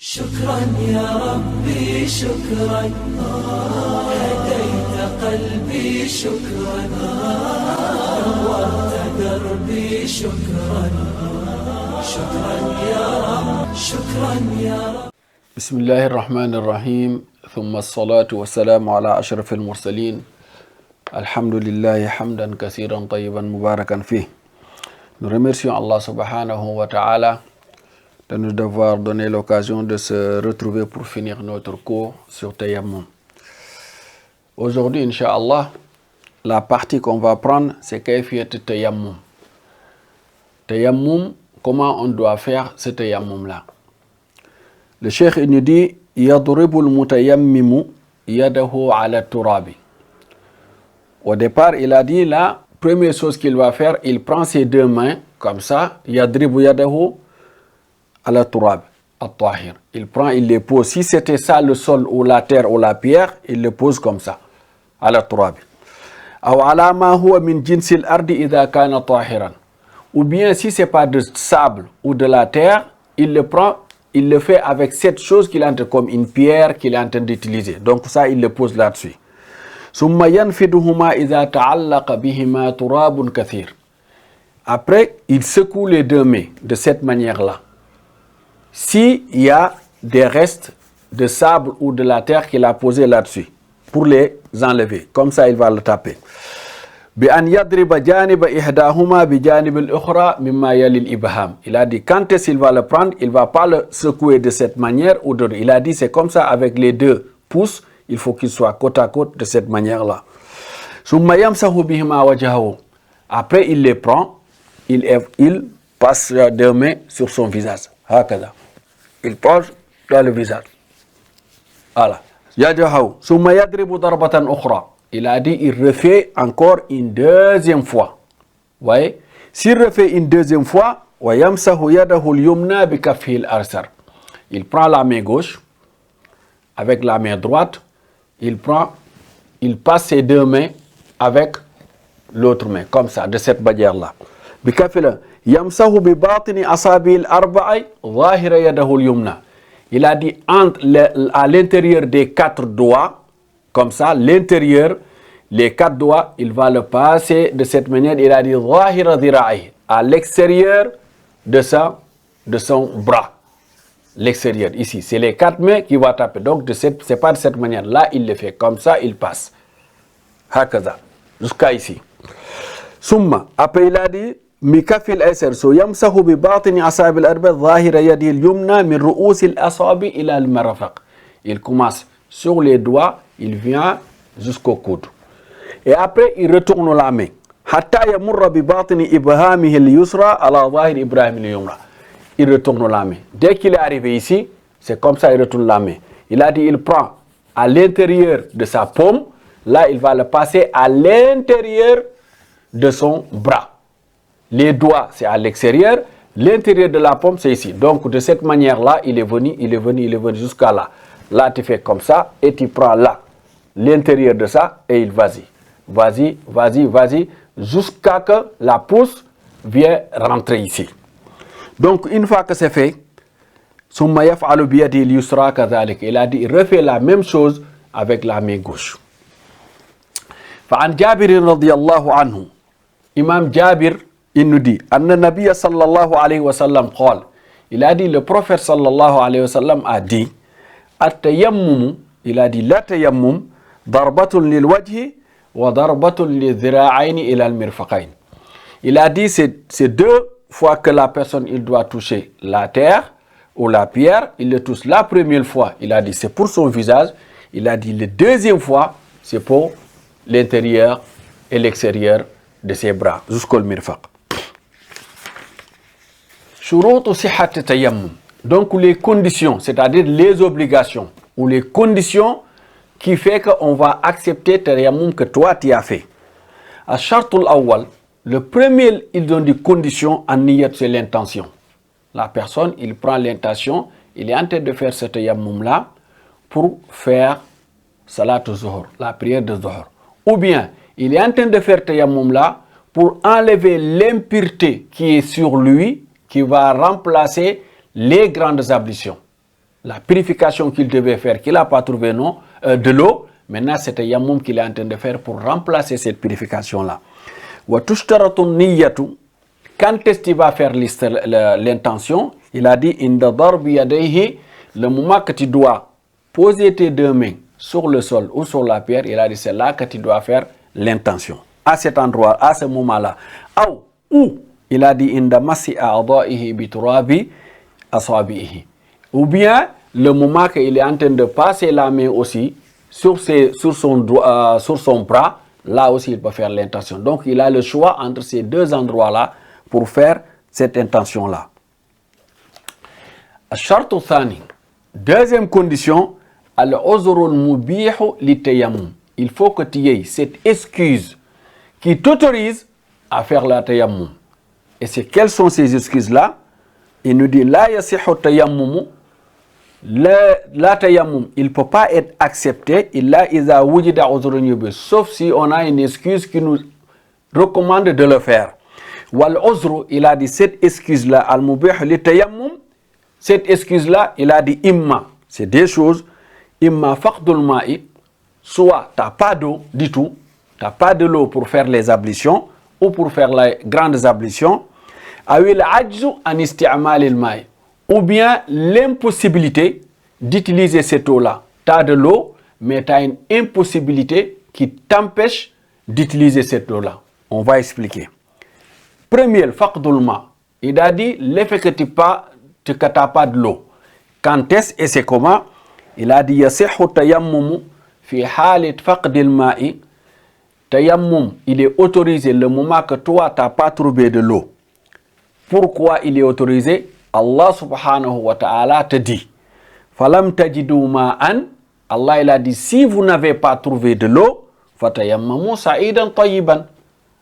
شكرا يا ربي شكرا هديت قلبي شكرا نورت دربي شكرا شكرا يا رب شكرا يا رب. بسم الله الرحمن الرحيم ثم الصلاة والسلام على أشرف المرسلين الحمد لله حمدا كثيرا طيبا مباركا فيه. Nous remercions Allah subhanahu wa ta'ala de nous avoir donné l'occasion de se retrouver pour finir notre cours sur Tayammum. Aujourd'hui, Inch'Allah, la partie qu'on va prendre, c'est Kayfiyat Tayammum. Tayammum, comment on doit faire ce Tayammum-là. Le Cheikh nous dit يضرب المتيمم يده على التراب. Au départ, il a dit la première chose qu'il va faire, il prend ses deux mains comme ça, يضرب يده على التراب الطاهر. Il prend, il les pose. Si c'était ça le sol ou la terre ou la pierre, il le pose comme ça على التراب. أو على ما هو من جنس الأرض إذا كان طاهرا. Ou bien si c'est pas de sable ou de la terre, il le prend. Il le fait avec cette chose qu'il est en train, comme une pierre qu'il est en train d'utiliser. Donc ça, il le pose là-dessus. ثم ينفضهما إذا تعلق بهما تراب كثير. Après, il secoue les deux mains de cette manière-là. S'il y a des restes de sable ou de la terre qu'il a posé là-dessus, pour les enlever. Comme ça, il va le taper. بأن يضرب جانب إحداهما بجانب الأخرى مما يلي الإبهام. Il a dit quand est-ce qu'il va le prendre, il va pas le secouer de cette manière ou de. Il a dit c'est comme ça avec les deux pouces, il faut qu'il soit côte à côte de cette manière-là. ثم يمسح بهما وجهه. Après il les prend, il passe deux mains sur son visage. هكذا. Il passe dans le visage. Voilà. يجهه ثم يضرب ضربة أخرى. Il a dit, il refait encore une deuxième fois. Vous voyez? S'il refait une deuxième fois, وَيَمْسَهُ يَدَهُ الْيُمْنَى بِكَفِّهِ الْأَيْسَرِ. Il prend la main gauche avec la main droite. Il passe ses deux mains avec l'autre main, comme ça, de cette manière-là. بِكَفِّهِ يَمْسَهُ بِبَاطِنِ أَصَابِعِ الْأَرْبَعِ ظَاهِرَ يَدَهُ الْيُمْنَى. Il a dit, à l'intérieur des quatre doigts, comme ça, l'intérieur, les quatre doigts, il va le passer de cette manière. Il a dit ظاهر ذراعه, à l'extérieur de son bras. L'extérieur, ici. C'est les quatre mains qui vont taper. Donc, c'est pas de cette manière. Là, il le fait. Comme ça, il passe. هكذا. Jusqu'à ici. ثم, après, il a dit بكف الأيسر. يمسح بباطن أصابع الأربع ظاهر يده اليمنى من رؤوس الأصابع إلى المرفق. Il commence sur les doigts, il vient jusqu'au coude. Et après, il retourne la main. حتى يمر بباطن إبهامه اليسرى على ظاهر إبراهيم اليمنى. Il retourne la main. Dès qu'il est arrivé ici, c'est comme ça, il retourne la main. Il a dit, il prend à l'intérieur de sa paume, là, il va le passer à l'intérieur de son bras. Les doigts, c'est à l'extérieur. L'intérieur de la paume, c'est ici. Donc, de cette manière-là, il est venu jusqu'à là. Là, tu fais comme ça et tu prends là, l'intérieur de ça et il vas-y, jusqu'à que la pousse vienne rentrer ici. Donc, une fois que c'est fait, ثم يفعل بيده اليسرى كذلك. Il a dit, il refait la même chose avec la main gauche. فعن جابر رضي الله عنه, Imam Jabir, il nous dit, أن النبي صلى الله عليه وسلم قال. Il a dit, le prophète صلى الله عليه وسلم a dit, التيمم, il a dit la tayammum ضربة للوجه وضربة للذراعين إلى المرفقين. Il a dit c'est deux fois que la personne il doit toucher la terre ou la pierre, il le touche la première fois, il a dit c'est pour son visage, il a dit la deuxième fois c'est pour l'intérieur et l'extérieur de ses bras jusqu'au mirfaq. شروط صحة التيمم. Donc les conditions, c'est-à-dire les obligations ou les conditions qui fait qu'on va accepter le tayammum que toi tu as fait. À Shartul Awwal, le premier, il donne des conditions en niyat, c'est l'intention. La personne, il prend l'intention, il est en train de faire ce tayammum-là pour faire Salat al-Zuhr, la prière de Zuhr. Ou bien, il est en train de faire tayammum-là pour enlever l'impureté qui est sur lui, qui va remplacer les grandes ablutions. la purification qu'il devait faire, qu'il n'a pas trouvé de l'eau. Maintenant, c'est tayammum qu'il est en train de faire pour remplacer cette purification-là. Wa tushtaratu niyyatu. Quand est-ce qu'il va faire l'intention? Il a dit inda darbi yadayhi, le moment que tu dois poser tes deux mains sur le sol ou sur la pierre, il a dit c'est là que tu dois faire l'intention. À cet endroit, à ce moment-là. Ou il a dit inda massi a'dha'ihi bi turabi asabihi. Ou bien le moment qu'il est en train de passer la main aussi sur son bras, là aussi il peut faire l'intention. Donc il a le choix entre ces deux endroits-là pour faire cette intention-là. Al-shartu thani. Deuxième condition, al-uzru al-mubihu li-tayammum. Il faut que tu aies cette excuse qui t'autorise à faire la tayammum. Et c'est quelles sont ces excuses-là? Il nous dit la yasihu tayammum. La tayammum, il ne peut pas être accepté illa iza wujida uzrun yubih, sauf si on a une excuse qui nous recommande de le faire. Wal uzru, il a dit cette excuse-là, al mubih li tayammum, cette excuse-là, il a dit imma, c'est deux choses, imma faqdul ma'i, soit tu n'as pas d'eau du tout, tu n'as pas de l'eau pour faire les ablutions ou pour faire les grandes ablutions, awil ajzu an isti'mal al ma'i, ou bien l'impossibilité d'utiliser cette eau-là. Tu as de l'eau, mais tu as une impossibilité qui t'empêche d'utiliser cette eau-là. On va expliquer. Premier, faqdul ma. Il a dit l'effet que tu n'as pas de l'eau. Quand est-ce et c'est comment? Il a dit yasihu tayammum fi halit faqdil ma'i. Tayammum, il est autorisé le moment que toi, tu n'as pas trouvé de l'eau. Pourquoi il est autorisé? Allah subhanahu wa ta'ala te dit falam tajidu ma'an. Allah il a dit si vous n'avez pas trouvé de l'eau, fatayammamu sa'idan tayyiban.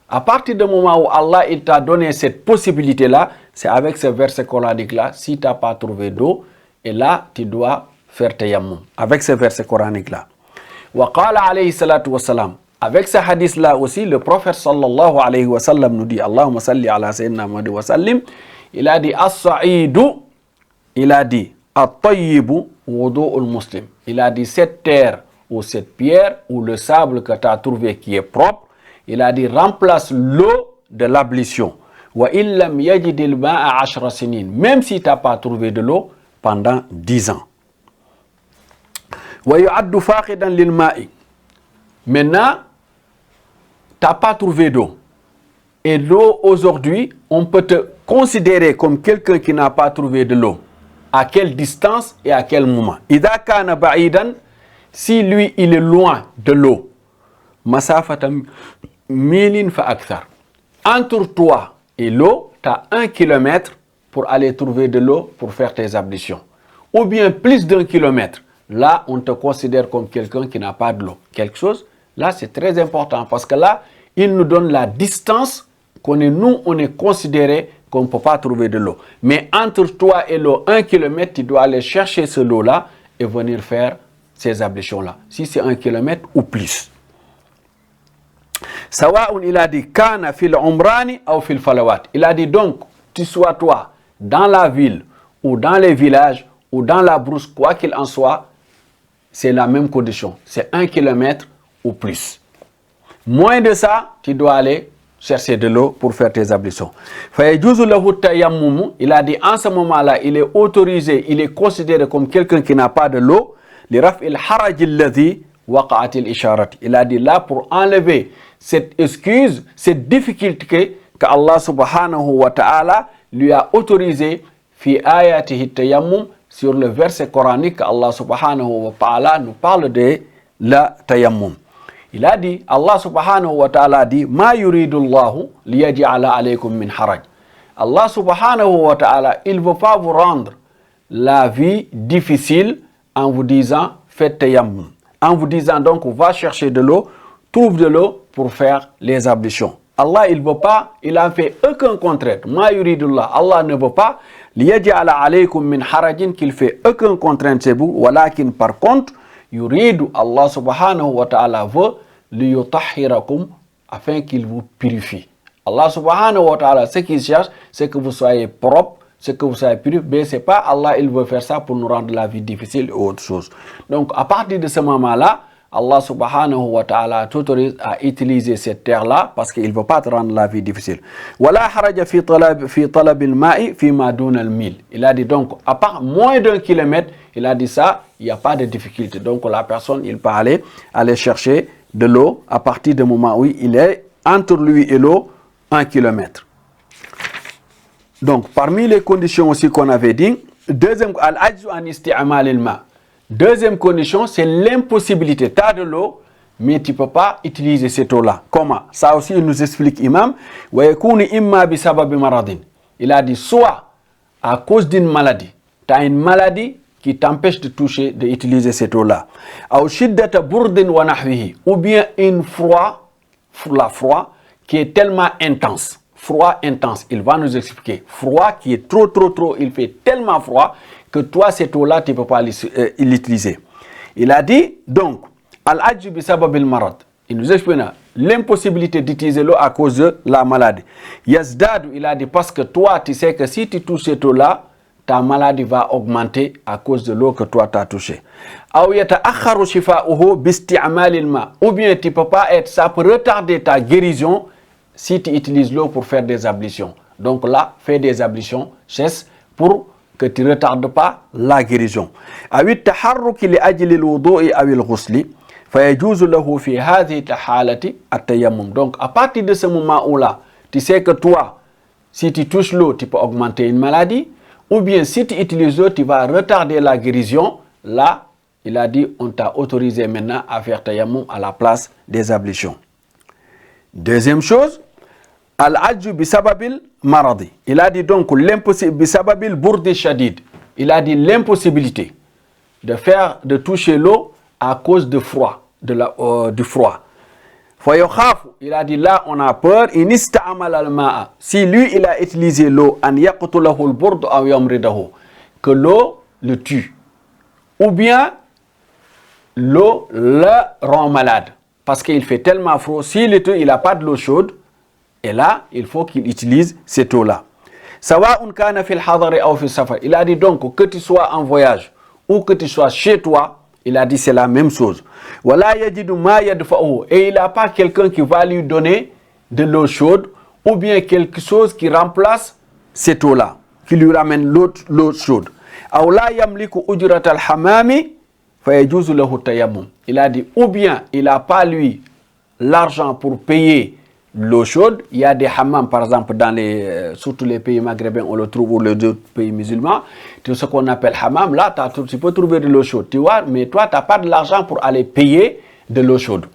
À partir du moment où Allah il t'a donné cette possibilité là, c'est avec ce verset coranique là, si tu n'as pas trouvé d'eau, et là tu dois faire tayammum avec ce verset coranique là. Wa qala alayhi salatu wa salam, avec ce hadith là aussi, le prophète sallallahu alayhi wa sallam nous dit Allahumma salli ala sayyidina Muhammad wa sallim. Il a dit as-sa'idu, il a dit at-tayyibu wudu'ul muslim. Il a dit cette terre ou cette pierre ou le sable que tu as trouvé qui est propre, il a dit remplace l'eau de l'ablution. Wa illam yajidil ma'a 10 sinin, même si tu n'as pas trouvé de l'eau pendant 10 ans. Wa yu'addu faqidan lil ma'i. Maintenant, tu n'as pas trouvé d'eau. Et l'eau aujourd'hui, on peut te considérer comme quelqu'un qui n'a pas trouvé de l'eau. À quelle distance et à quel moment? Idha kana ba'idan, si lui il est loin de l'eau, masafatan milin fa akthar. Entre toi et l'eau, tu as 1 kilomètre pour aller trouver de l'eau pour faire tes ablutions. Ou bien plus d'1 kilomètre. Là, on te considère comme quelqu'un qui n'a pas de l'eau. Quelque chose, là c'est très important parce que là, il nous donne la distance on est considéré qu'on ne peut pas trouver de l'eau. Mais entre toi et l'eau, 1 kilomètre, tu dois aller chercher ce lot-là et venir faire ces ablutions-là. Si c'est 1 kilomètre ou plus. Sawa'un, il a dit, kana fil umrani ou fil falawat. Il a dit donc, tu sois toi, dans la ville, ou dans les villages, ou dans la brousse, quoi qu'il en soit, c'est la même condition. C'est 1 kilomètre ou plus. Moins de ça, tu dois aller chercher de l'eau pour faire tes ablutions. Il a dit en ce moment-là, il est autorisé, il est considéré comme quelqu'un qui n'a pas de l'eau. Il a dit là pour enlever cette excuse, cette difficulté que Allah subhanahu wa ta'ala lui a autorisé fi ayatihi tayammum, sur le verset coranique que Allah subhanahu wa ta'ala nous parle de la tayammum. Il a dit, Allah subhanahu wa ta'ala dit, ma yuridullahu liyaj'ala alaykum min haraj. Allah subhanahu wa ta'ala, il ne veut pas vous rendre la vie difficile en vous disant, faites tayammum. En vous disant donc, va chercher de l'eau, trouve de l'eau pour faire les ablutions. Allah, il ne veut pas, il en fait aucun contraire. Ma yuridullah, Allah ne veut pas, liyaj'ala alaykum min harajin, qu'il fait aucun contrainte chez vous, walakin par contre, yuridu, Allah subhanahu wa ta'ala veut liyutahhirakum, afin qu'il vous purifie. Allah subhanahu wa ta'ala, ce qu'il cherche, c'est que vous soyez propre ce que vous savez plus, mais c'est pas Allah, il veut faire ça pour nous rendre la vie difficile et autre chose. Donc à partir de ce moment-là, Allah subhanahu wa ta'ala t'autorise à utiliser cette terre-là parce qu'il ne veut pas te rendre la vie difficile. Wala haraja fi talab al-ma'i fi ma dun al-mil. Il a dit donc, à part moins d'1 kilomètre, il a dit ça, il n'y a pas de difficulté. Donc la personne, il peut aller chercher de l'eau à partir du moment où il est entre lui et l'eau 1 kilomètre. Donc parmi les conditions aussi qu'on avait dit, deuxième, al-ajzu an isti'mal al-ma'. Deuxième condition, c'est l'impossibilité. Tu as de l'eau, mais tu ne peux pas utiliser cette eau-là. Comment? Ça aussi, il nous explique Imam. Il a dit soit à cause d'une maladie. Tu as une maladie qui t'empêche de toucher, d'utiliser cette eau-là. Ou bien une froid qui est tellement intense. Froid intense. Il va nous expliquer. Froid qui est trop. Il fait tellement froid que toi, cette eau-là, tu ne peux pas l'utiliser. Il a dit, donc, al-ajju bi sababil marad. Il nous explique l'impossibilité d'utiliser l'eau à cause de la maladie. Yazdadu, il a dit, parce que toi, tu sais que si tu touches cette eau-là, ta maladie va augmenter à cause de l'eau que toi, tu as touchée. Ou bien, tu ne peux pas être, ça peut retarder ta guérison si tu utilises l'eau pour faire des ablutions. Donc là, fais des ablutions, cesse pour que tu ne retardes pas la guérison. Donc à partir de ce moment où là, tu sais que toi, si tu touches l'eau, tu peux augmenter une maladie, ou bien si tu utilises l'eau, tu vas retarder la guérison. Là, il a dit, on t'a autorisé maintenant à faire tayammum à la place des ablutions. Deuxième chose, al-ajju bisababil maradi. Il a dit donc bisababil burdi shadid. Il a dit l'impossibilité de toucher l'eau à cause de froid, du froid. Il a dit là on a peur. Si lui il a utilisé l'eau que l'eau le tue, ou bien l'eau le rend malade parce qu'il fait tellement froid. S'il n'a pas de l'eau chaude, et là, il faut qu'il utilise cette eau-là. Il a dit donc que tu sois en voyage ou que tu sois chez toi, il a dit c'est la même chose. Et il n'a pas quelqu'un qui va lui donner de l'eau chaude ou bien quelque chose qui remplace cette eau-là, qui lui ramène l'eau chaude. Il a dit ou bien il n'a pas lui l'argent pour payer l'eau chaude. Il y a des hammams par exemple surtout les pays maghrébins on le trouve, ou les autres pays musulmans, tout ce qu'on appelle hammam, là tu peux trouver de l'eau chaude, tu vois, mais toi tu n'as pas de l'argent pour aller payer de l'eau chaude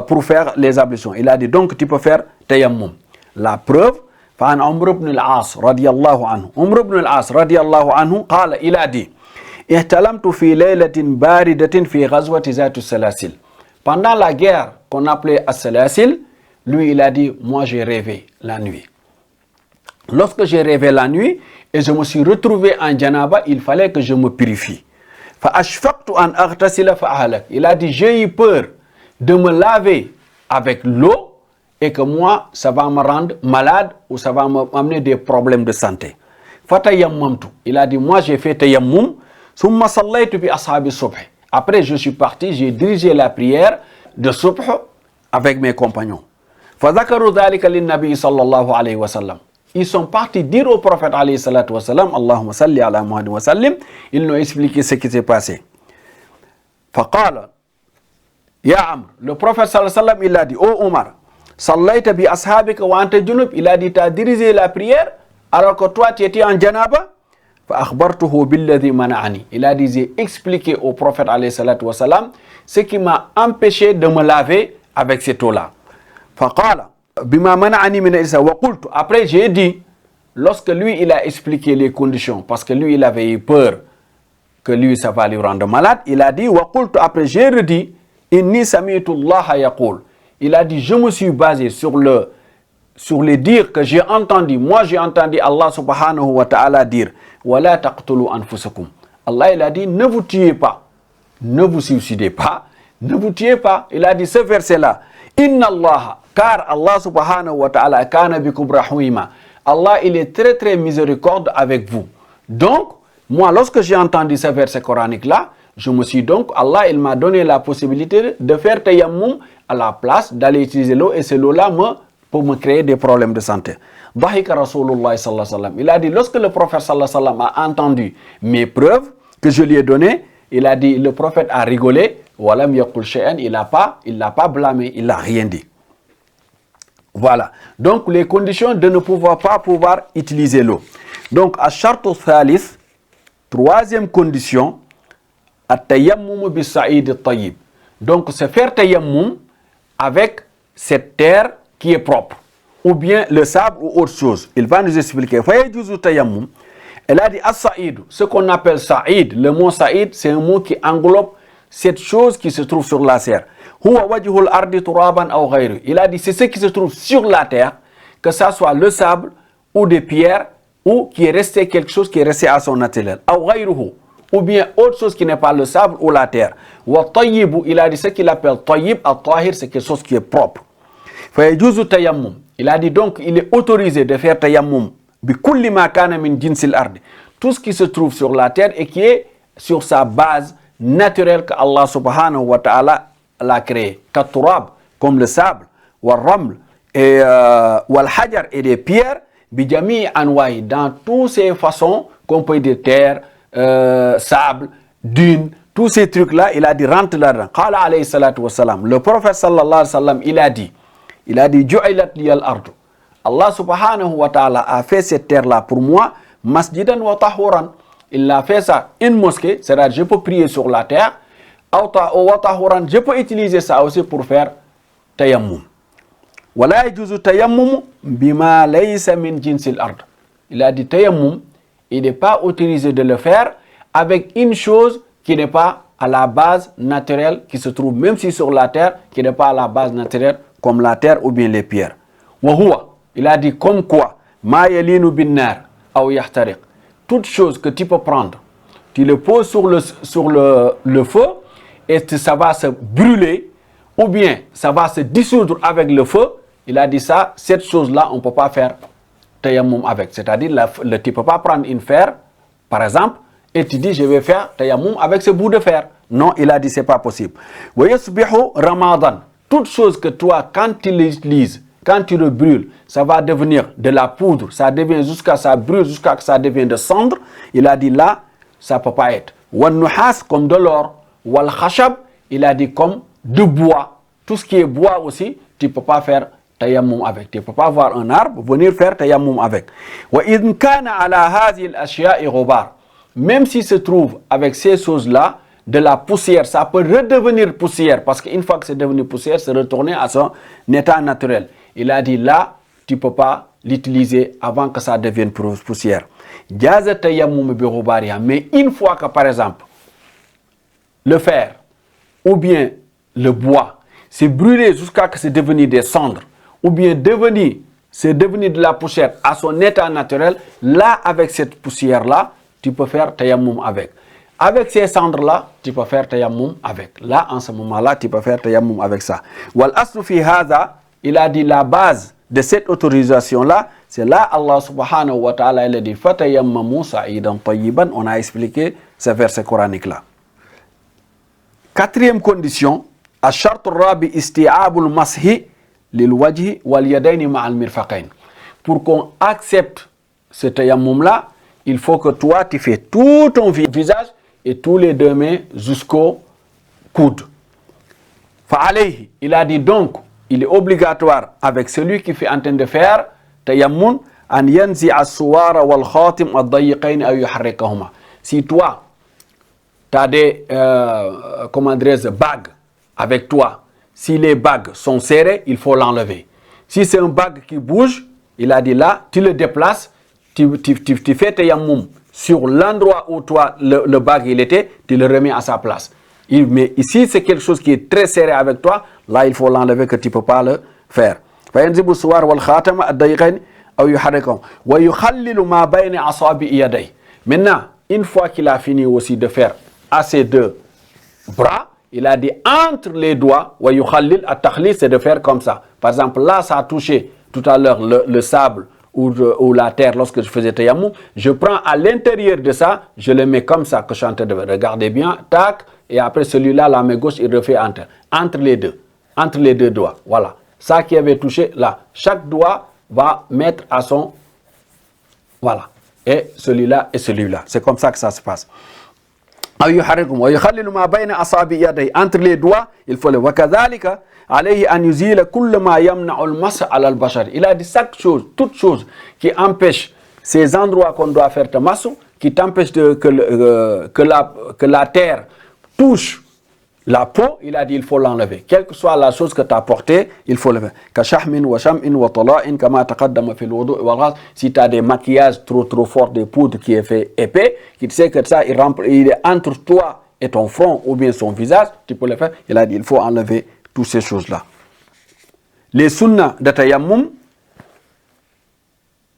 pour faire les ablutions. Il a dit donc tu peux faire tayammum. La preuve, Umar ibn al-As radiyallahu anhu. Umar ibn al-As radiyallahu anhu قال, il a dit ihtalamtu fi laylatin baridatin fi ghazwati zat as-salasil. Pendant la guerre qu'on appelait as-salasil, lui, il a dit, moi j'ai rêvé la nuit. Lorsque j'ai rêvé la nuit et je me suis retrouvé en janaba, il fallait que je me purifie. Il a dit, j'ai eu peur de me laver avec l'eau et que moi, ça va me rendre malade ou ça va m'amener des problèmes de santé. Il a dit, moi j'ai fait tayammum. Après, je suis parti, j'ai dirigé la prière de subh avec mes compagnons. Ils sont partis dire au prophète alayhi salatu wa sallam, Allahumma salli ala Muhammad wa sallim. Ils nous ont expliqué ce qui s'est passé. Faqala, ya Amr, le prophète sallallahu alayhi wa sallam, il a dit, oh Omar, sallayta bi ashabika wa anta junub. Il a dit, tu as dirigé la prière alors que toi tu étais en janaba. Fa akhbartuhu billadhi mana'ani. Il a dit, j'ai expliqué au prophète alayhi salatu wa sallam ce qui m'a empêché de me laver avec cette eau-là. Après j'ai dit, lorsque lui il a expliqué les conditions, parce que lui il avait eu peur que lui ça va lui rendre malade, il a dit, après j'ai redit, inni sami'tu Allah yaqul. Il a dit, je me suis basé sur les dires que j'ai entendus. Moi j'ai entendu Allah subhanahu wa ta'ala dire, wala taqtulu anfusakum. Allah il a dit, ne vous tuez pas, ne vous suicidez pas, ne vous tuez pas. Il a dit ce verset là, inna Allah, car Allah subhanahu wa ta'ala kana bikum rahima. Allah, il est très très miséricordieux avec vous. Donc, moi, lorsque j'ai entendu ce verset coranique-là, je me suis donc, Allah, il m'a donné la possibilité de faire tayammum à la place d'aller utiliser l'eau, et c'est l'eau-là pour me créer des problèmes de santé. Dhahika Rasulullah sallallahu alayhi wa sallam. Il a dit, lorsque le prophète sallallahu alayhi wa sallam a entendu mes preuves que je lui ai données, il a dit, le prophète a rigolé, walam yaqul shay'an, il l'a pas blâmé, il n'a rien dit. Voilà. Donc, les conditions de ne pouvoir utiliser l'eau. Donc, à Shartu Thalith, troisième condition, at-tayammum bis-sa'id at-tayyib. Donc, c'est faire tayammum avec cette terre qui est propre, ou bien le sable ou autre chose. Il va nous expliquer. Fayajuzu tayammum. Elle a dit as-sa'id, ce qu'on appelle sa'id. Le mot sa'id, c'est un mot qui englobe cette chose qui se trouve sur la terre. Huwa wajhul ardi turaban aw ghayru. Il a dit c'est ce qui se trouve sur la terre, que ça soit le sable ou des pierres, ou qui est resté quelque chose qui est resté à son naturel. Aw ghayruhu, ou bien autre chose qui n'est pas le sable ou la terre. Wa tayyibu, il a dit ce qu'il appelle tayyib, at-tahir, c'est quelque chose qui est propre. Fa yajuzu tayammum. Il a dit donc il est autorisé de faire tayammum bi kulli ma kana min jinsil ardi. Tout ce qui se trouve sur la terre et qui est sur sa base naturelle que Allah subhanahu wa ta'ala l'a créé. Katurab, comme le sable, wal raml, et wal hajar, et des pierres, bi jami anwa'i, dans toutes ces façons qu'on peut dire terre, sable, dune, tous ces trucs-là, il a dit rentre là-dedans. Qala alayhi salatu wa salam. Le prophète sallallahu alayhi wa sallam, il a dit ju'ilat liyal ardu. Allah subhanahu wa ta'ala a fait cette terre-là pour moi, masjidan wa tahuran. Il a fait ça une mosquée, c'est-à-dire je peux prier sur la terre, wa tahuran, je peux utiliser ça aussi pour faire tayammum. Wala yajuzu tayammum bima laysa min jinsil ard. Il a dit tayammum, il n'est pas autorisé de le faire avec une chose qui n'est pas à la base naturelle, qui se trouve même si sur la terre, qui n'est pas à la base naturelle, comme la terre ou bien les pierres. Wa huwa, il a dit comme quoi, ma yalinu bin nar aw yahtariq. Toute chose que tu peux prendre, tu le poses sur le feu et ça va se brûler ou bien ça va se dissoudre avec le feu. Il a dit ça, cette chose-là, on ne peut pas faire tayammum avec. C'est-à-dire, tu ne peux pas prendre une fer, par exemple, et tu dis, je vais faire tayammum avec ce bout de fer. Non, il a dit, ce n'est pas possible. Wa yasbihu ramadan. Toute chose que toi, quand tu l'utilises, quand tu le brûles, ça va devenir de la poudre, ça devient jusqu'à ça brûle, jusqu'à que ça devienne de cendre. Il a dit là, ça ne peut pas être. Wal nuhas, comme de l'or. Wal khashab, il a dit comme de bois. Tout ce qui est bois aussi, tu ne peux pas faire tayammum avec. Tu ne peux pas avoir un arbre, venir faire tayammum avec. Wa idn kana ala hadhihi al-ashya'i ghubar. Même s'il se trouve avec ces choses-là, de la poussière, ça peut redevenir poussière, parce qu'une fois que c'est devenu poussière, c'est retourné à son état naturel. Il a dit là, tu ne peux pas l'utiliser avant que ça devienne poussière. Jaza tayammum bi ghubariha. Mais une fois que, par exemple, le fer ou bien le bois c'est brûlé jusqu'à ce que c'est devenu des cendres, ou bien c'est devenu de la poussière à son état naturel, là, avec cette poussière-là, tu peux faire tayammum avec. Avec ces cendres-là, tu peux faire tayammum avec. Là, en ce moment-là, tu peux faire tayammum avec ça. Wal aslu fi hadha, il a dit la base de cette autorisation-là, c'est là Allah subhanahu wa ta'ala, il a dit fatayammamu sa'idan tayyiban. On a expliqué ce verset coranique-là. Quatrième condition, ash-shart ar-rabi isti'abul mashi lil wajhi wal yadayni ma'al mirfaqayn. Pour qu'on accepte ce tayammum-là, il faut que toi, tu fais tout ton visage et tous les deux mains jusqu'au coude. Fa'alayhi, il a dit donc, il est obligatoire avec celui qui fait en train de faire tayammum an yanzi as-suwara wal khatim ad-dayiqayn aw yuharrikahuma. Si toi, tu as des bagues avec toi, si les bagues sont serrées, il faut l'enlever. Si c'est un bague qui bouge, il a dit là, tu le déplaces, tu fais tayammum sur l'endroit où toi, le bague il était, tu le remets à sa place. Mais ici, c'est quelque chose qui est très serré avec toi, là, il faut l'enlever, que tu ne peux pas le faire. Maintenant, une fois qu'il a fini aussi de faire à ses deux bras, il a dit entre les doigts, c'est de faire comme ça. Par exemple, là, ça a touché tout à l'heure le sable ou la terre lorsque je faisais tayammum, je prends à l'intérieur de ça, je le mets comme ça que je suis en train de regarder bien, tac, et après celui-là, la main gauche, il refait entre les deux doigts, voilà. Ça qui avait touché là, chaque doigt va mettre à son, voilà, et celui-là et celui-là, c'est comme ça que ça se passe. Entre les doigts, il faut le wakadhalika alayhi an yuzila kull ma yamna'u al-mas' ala al-bashar. Il a dit chaque chose, toute chose qui empêche ces endroits qu'on doit faire tamassu, qui t'empêche que la terre touche la peau, il a dit il faut l'enlever. Quelle que soit la chose que tu as portée, il faut l'enlever. Si tu as des maquillages trop forts, des poudres qui est fait épais, qui tu sais que ça, il est entre toi et ton front ou bien son visage, tu peux le faire. Il a dit il faut enlever toutes ces choses-là. Les sunnahs de tayammum,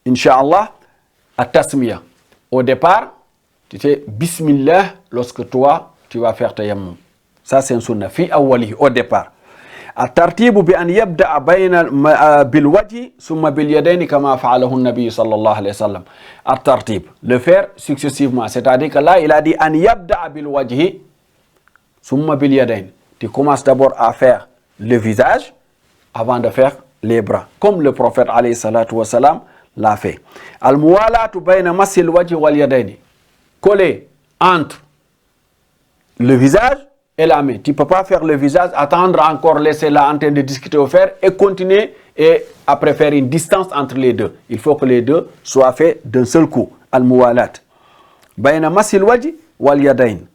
Inch'Allah, à tasmiya. Au départ, tu sais Bismillah lorsque toi, tu vas faire tayammum. Ça, c'est un sunnah. Fi awwalihi, au départ. الترتيب بأن يبدأ بالوجه ثم باليدين كما فعله النبي صلى الله عليه وسلم. الترتيب, le faire successivement. C'est-à-dire que là, il a dit أن يبدأ بالوجه ثم باليدين. Tu commences d'abord à faire le visage avant de faire les bras. Comme le prophète alayhi salatu wa salam l'a fait. Al-muwalatu bayna masil wajhi wal yadayni. Coller entre le visage et la main. Tu ne peux pas faire le visage, attendre encore, laisser là en train de discuter au fer et continuer et après faire une distance entre les deux. Il faut que les deux soient faits d'un seul coup. Al-muwalat. Bayna masil wajhi wal yadayn.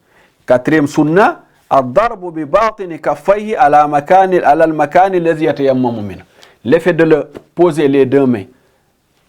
Quatrième sunnah, ad-darbu bi batini kaffayhi ala al-makan alladhi yatayammamu minhu. L'effet de le poser les deux mains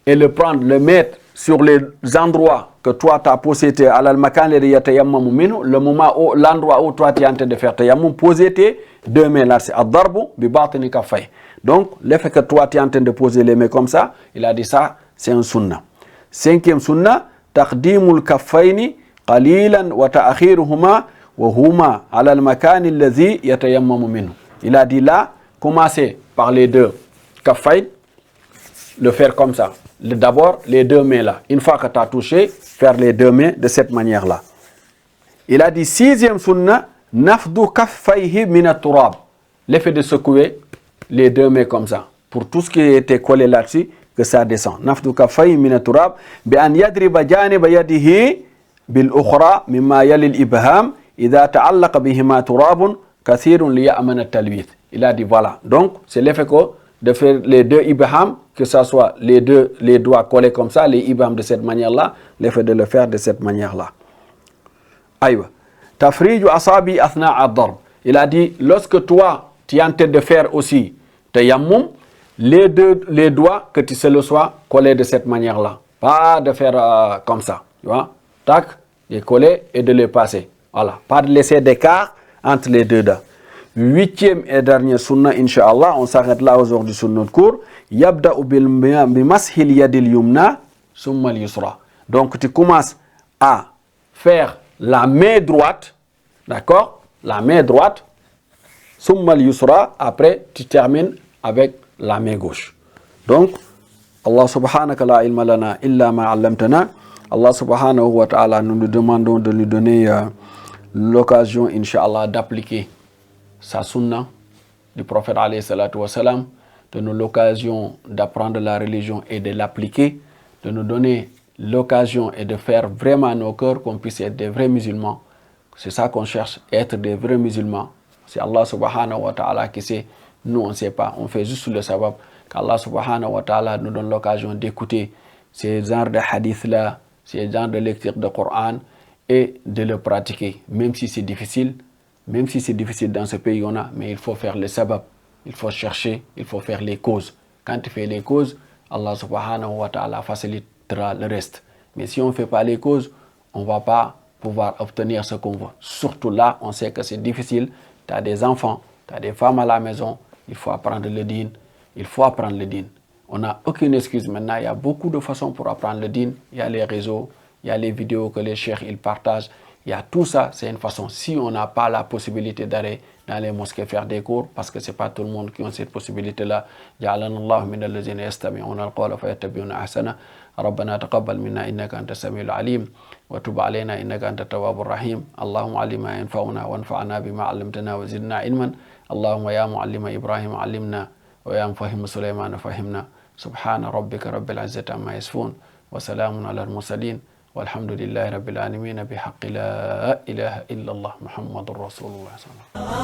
et le prendre, le mettre sur les endroits que toi tu as posé le moment où l'endroit où toi tu es en train de faire tayammum, poser tes deux mains là, c'est ad-darbu bi batini kaffayhi. Donc l'effet que toi tu es en train de poser les mains comme ça, il a dit ça, c'est un sunnah. Cinquième sunnah, taqdimul kaffayni qalilan wa ta'khiruhuma wa huma ala al-makan alladhi yatayammamu minhu. Il a dit là, commencer par les deux kaffayn, le faire comme ça. D'abord, les deux mains là. Une fois que tu as touché, faire les deux mains de cette manière-là. Il a dit, sixième sunnah, nafdu kaffayhi min at-turab. L'effet de secouer les deux mains comme ça. Pour tout ce qui était collé là-dessus, que ça descend. Nafdu kaffayhi min at-turab, bi an yadriba janiba yadihi bil ukhra mimma yali al-ibham idha ta'allaqa bihima turabun kathirun li ya'man at-talwith. Il a dit, voilà. Donc, c'est l'effet de faire les deux ibham, que ce soit les doigts collés comme ça, les ibham de cette manière-là, l'effet de le faire de cette manière-là. Aïwa. Tafriju asabi athna ad-darb. Il a dit, lorsque toi, tu es en train de faire aussi tayammum, les doigts, que tu se le sois collés de cette manière-là. Pas de faire comme ça. Tu vois? Tac, les coller et de les passer. Voilà. Pas de laisser d'écart entre les deux doigts. Huitième et dernier sunnah, Inch'Allah, on s'arrête là aujourd'hui sur notre cours. Yabda'u bimashil yadil yumna summa al-yusra. Donc tu commences à faire la main droite, d'accord? La main droite, summa al-yusra, après tu termines avec la main gauche. Donc, Allah subhanaka la ilma lana illa ma 'allamtana. Allah subhanahu wa ta'ala, nous nous demandons de lui donner l'occasion, Inch'Allah, d'appliquer sa sunna du prophète alayhi salatu wa salam, de nous l'occasion d'apprendre la religion et de l'appliquer, de nous donner l'occasion et de faire vraiment nos cœurs qu'on puisse être des vrais musulmans. C'est ça qu'on cherche, être des vrais musulmans. C'est Allah subhanahu wa ta'ala qui sait, nous on ne sait pas, on fait juste le sabab, qu'Allah subhanahu wa ta'ala nous donne l'occasion d'écouter ces genres de hadiths là, ces genres de lecture de Coran et de le pratiquer, même si c'est difficile. Même si c'est difficile dans ce pays, mais il faut faire le sabab, il faut chercher, il faut faire les causes. Quand tu fais les causes, Allah subhanahu wa ta'ala facilitera le reste. Mais si on ne fait pas les causes, on ne va pas pouvoir obtenir ce qu'on veut. Surtout là, on sait que c'est difficile. Tu as des enfants, tu as des femmes à la maison, il faut apprendre le din. Il faut apprendre le din. On n'a aucune excuse maintenant, il y a beaucoup de façons pour apprendre le din. Il y a les réseaux, il y a les vidéos que les cheikhs ils partagent. Il y a tout ça, c'est une façon. Si on n'a pas la possibilité d'aller dans les mosquées faire des cours, parce que c'est pas tout le monde qui a cette possibilité-là. جعلنا الله من الذين يستمعون القول فيتبعون أحسنه. ربنا تقبل منا إنك أنت السميع العليم وتب علينا إنك أنت التواب الرحيم. اللهم علم ما ينفعنا وانفعنا بما علمتنا وزدنا علما. اللهم يا معلم إبراهيم علمنا ويا مفهم سليمان فهمنا. سبحان ربك رب العزة عما يصفون وسلام على المرسلين والحمد لله رب العالمين بحق لا إله إلا الله محمد رسول الله صلى الله عليه وسلم.